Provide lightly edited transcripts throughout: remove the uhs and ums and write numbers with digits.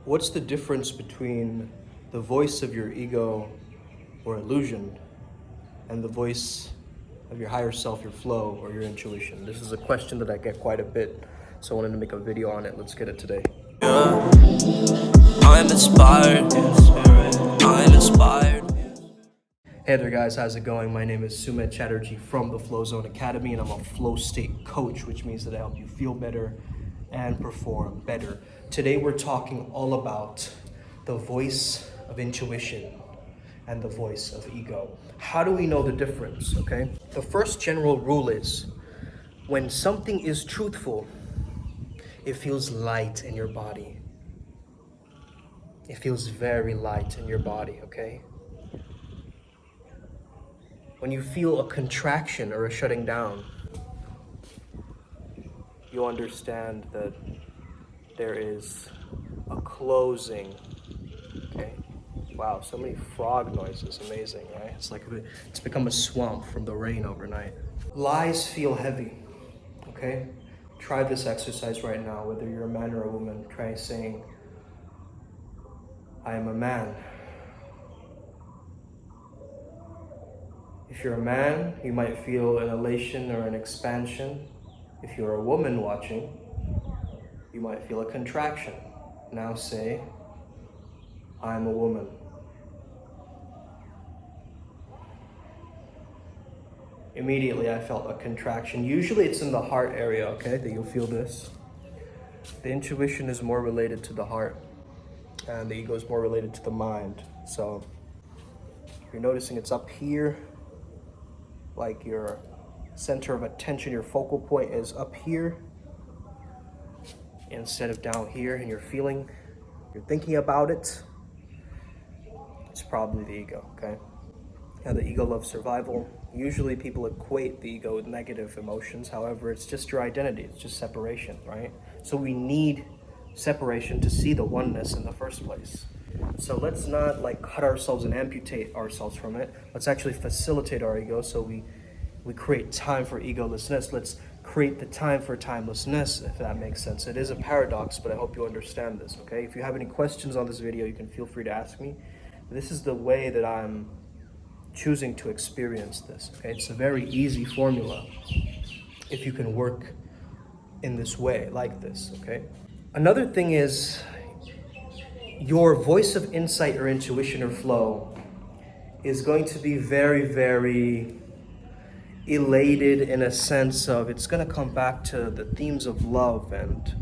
What's the difference between the voice of your ego or illusion and the voice of your higher self, your flow, or your intuition? This is a question that I get quite a bit, so I wanted to make a video on it. Let's get it today. Yeah, I'm inspired. I'm inspired. Hey there guys, how's it going? My name is Sumit Chatterjee from the Flow Zone Academy, and I'm a flow state coach, which means that I help you feel better and perform better. Today we're talking all about the voice of intuition and the voice of ego. How do we know the difference, okay? The first general rule is when something is truthful, it feels light in your body. It feels very light in your body, okay? When you feel a contraction or a shutting down, you understand that there is a closing, okay? Wow, so many frog noises, amazing, right? It's like it's become a swamp from the rain overnight. Lies feel heavy, okay? Try this exercise right now, whether you're a man or a woman. Try saying, I am a man. If you're a man, you might feel an elation or an expansion. If you're a woman watching, you might feel a contraction. Now say, I'm a woman. Immediately I felt a contraction. Usually it's in the heart area, okay, that you'll feel this. The intuition is more related to the heart, and the ego is more related to the mind. So you're noticing it's up here, like your center of attention, your focal point is up here instead of down here, and you're thinking about it. It's probably the ego, okay? Now the ego loves survival. Usually people equate the ego with negative emotions. However, it's just your identity. It's just separation, right? So we need separation to see the oneness in the first place. So let's not like cut ourselves and amputate ourselves from it. Let's actually facilitate our ego so we create time for egolessness. Let's create the time for timelessness, if that makes sense. It is a paradox, but I hope you understand this, okay? If you have any questions on this video, you can feel free to ask me. This is the way that I'm choosing to experience this, okay? It's a very easy formula if you can work in this way, like this, okay? Another thing is your voice of insight or intuition or flow is going to be very, very elated in a sense of, it's going to come back to the themes of love and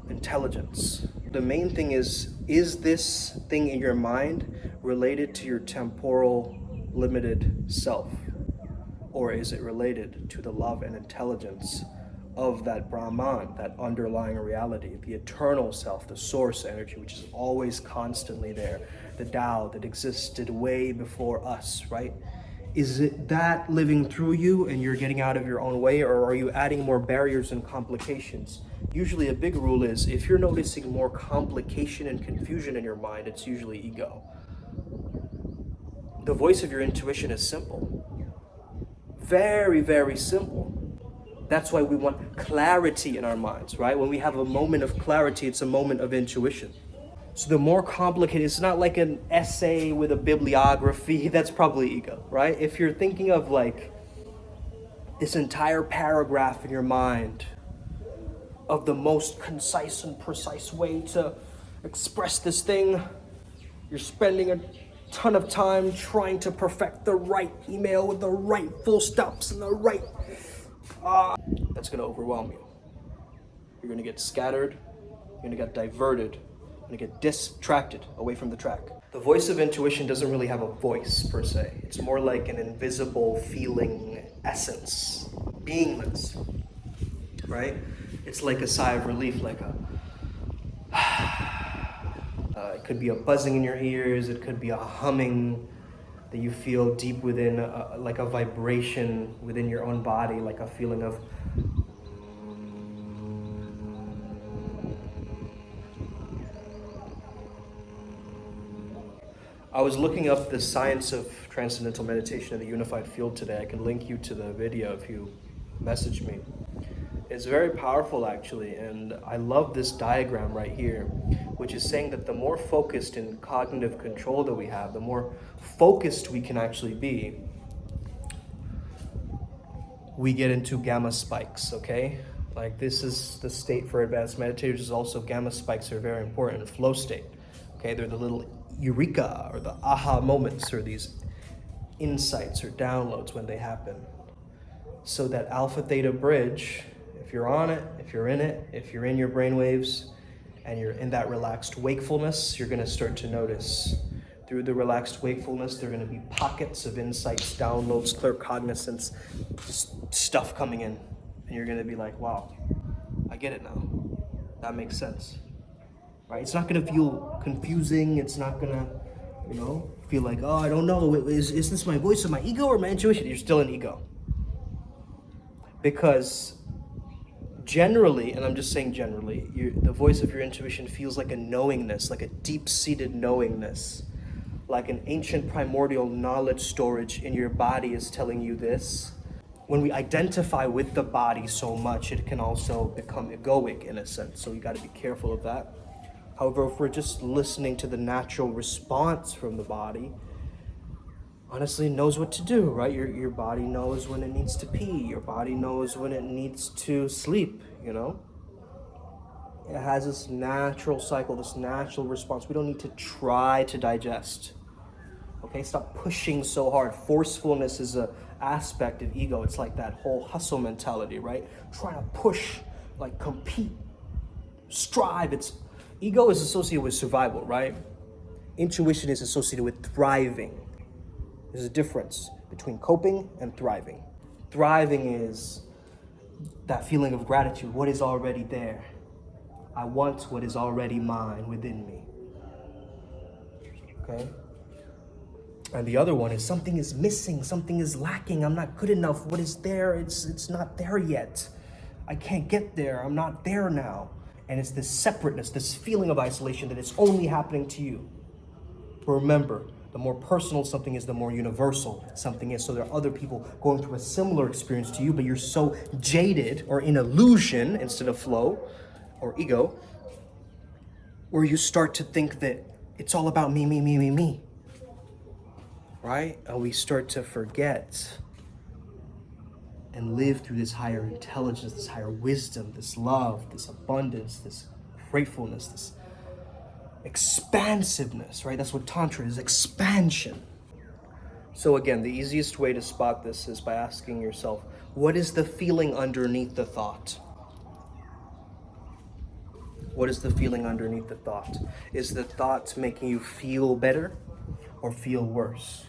intelligence. The main thing is this thing in your mind related to your temporal limited self? Or is it related to the love and intelligence of that Brahman, that underlying reality, the eternal self, the source energy, which is always constantly there, the Tao that existed way before us, right? Is it that living through you and you're getting out of your own way, or are you adding more barriers and complications? Usually a big rule is if you're noticing more complication and confusion in your mind, it's usually ego. The voice of your intuition is simple. Very, very simple. That's why we want clarity in our minds, right? When we have a moment of clarity, it's a moment of intuition. So the more complicated, it's not like an essay with a bibliography, that's probably ego, right? If you're thinking of like this entire paragraph in your mind of the most concise and precise way to express this thing, you're spending a ton of time trying to perfect the right email with the right full stops and the right... that's going to overwhelm you. You're going to get scattered, you're going to get diverted, you're going to get distracted away from the track. The voice of intuition doesn't really have a voice per se. It's more like an invisible feeling essence, beingness, right? It's like a sigh of relief, like a... it could be a buzzing in your ears, it could be a humming that you feel deep within, like a vibration within your own body, like a feeling of... I was looking up the science of transcendental meditation in the unified field today. I can link you to the video if you message me. It's very powerful actually, and I love this diagram right here, which is saying that the more focused and cognitive control that we have, the more focused we can actually be, we get into gamma spikes, okay? Like this is the state for advanced meditators, is also gamma spikes are very important in flow state. Okay, they're the little eureka or the aha moments or these insights or downloads when they happen. So that alpha theta bridge, if you're on it, if you're in it, if you're in your brainwaves and you're in that relaxed wakefulness, you're gonna start to notice through the relaxed wakefulness, there are gonna be pockets of insights, downloads, clear cognizance, just stuff coming in. And you're gonna be like, wow, I get it now. That makes sense, right? It's not gonna feel confusing. It's not gonna, feel like, oh, I don't know, is this my voice of my ego or my intuition? You're still an ego. Because generally, and I'm just saying generally, the voice of your intuition feels like a knowingness, like a deep-seated knowingness, like an ancient primordial knowledge storage in your body is telling you this. When we identify with the body so much, it can also become egoic in a sense, so you got to be careful of that. However, if we're just listening to the natural response from the body, honestly, it knows what to do, right? Your body knows when it needs to pee. Your body knows when it needs to sleep, It has this natural cycle, this natural response. We don't need to try to digest. Okay, stop pushing so hard. Forcefulness is a aspect of ego. It's like that whole hustle mentality, right? Trying to push, like compete, strive. Ego is associated with survival, right? Intuition is associated with thriving. There's a difference between coping and thriving. Thriving is that feeling of gratitude, what is already there. I want what is already mine within me. Okay? And the other one is something is missing, something is lacking, I'm not good enough. What is there? It's not there yet. I can't get there, I'm not there now. And it's this separateness, this feeling of isolation that it's only happening to you. But remember, the more personal something is, the more universal something is. So there are other people going through a similar experience to you, but you're so jaded or in illusion instead of flow or ego, where you start to think that it's all about me, me, me, me, me. Right? And we start to forget and live through this higher intelligence, this higher wisdom, this love, this abundance, this gratefulness, this expansiveness, right? That's what Tantra is, expansion. So again, the easiest way to spot this is by asking yourself, what is the feeling underneath the thought? What is the feeling underneath the thought? Is the thought making you feel better or feel worse?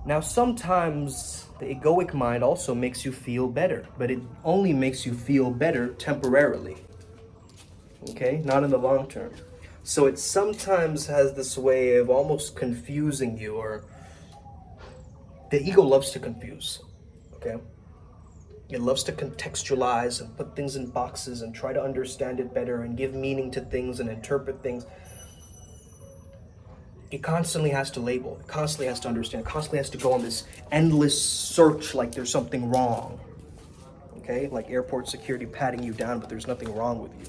Now, sometimes the egoic mind also makes you feel better, but it only makes you feel better temporarily, okay? Not in the long term. So it sometimes has this way of almost confusing you, or the ego loves to confuse, okay? It loves to contextualize and put things in boxes and try to understand it better and give meaning to things and interpret things. It constantly has to label, it constantly has to understand, constantly has to go on this endless search like there's something wrong, okay? Like airport security patting you down, but there's nothing wrong with you,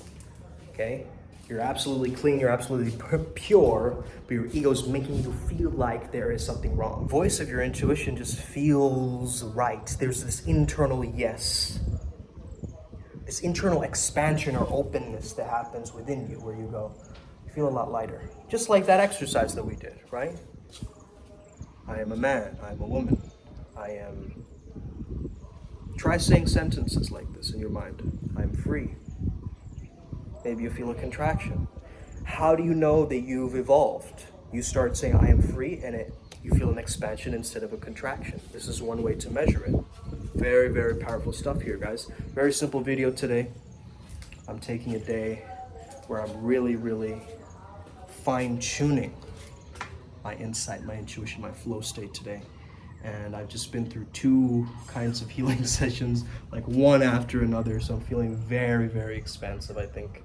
okay? You're absolutely clean, you're absolutely pure, but your ego's making you feel like there is something wrong. Voice of your intuition just feels right. There's this internal yes, this internal expansion or openness that happens within you where you go, you feel a lot lighter. Just like that exercise that we did, right? I am a man, I am a woman, I am... Try saying sentences like this in your mind. I am free. Maybe you feel a contraction. How do you know that you've evolved? You start saying, I am free, and you feel an expansion instead of a contraction. This is one way to measure it. Very, very powerful stuff here, guys. Very simple video today. I'm taking a day where I'm really, really fine-tuning my insight, my intuition, my flow state today. And I've just been through 2 kinds of healing sessions, like one after another. So I'm feeling very, very expansive, I think.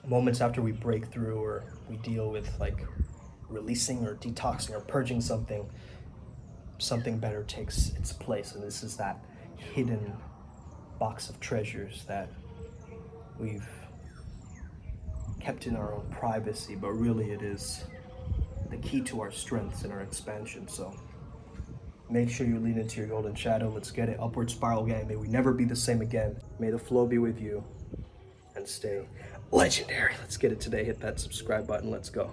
Moments after we break through or we deal with like releasing or detoxing or purging something better takes its place. And this is that hidden box of treasures that we've kept in our own privacy, but really it is the key to our strengths and our expansion. So make sure you lean into your golden shadow. Let's get it. Upward spiral gang. May we never be the same again. May the flow be with you and stay legendary. Let's get it today. Hit that subscribe button. Let's go.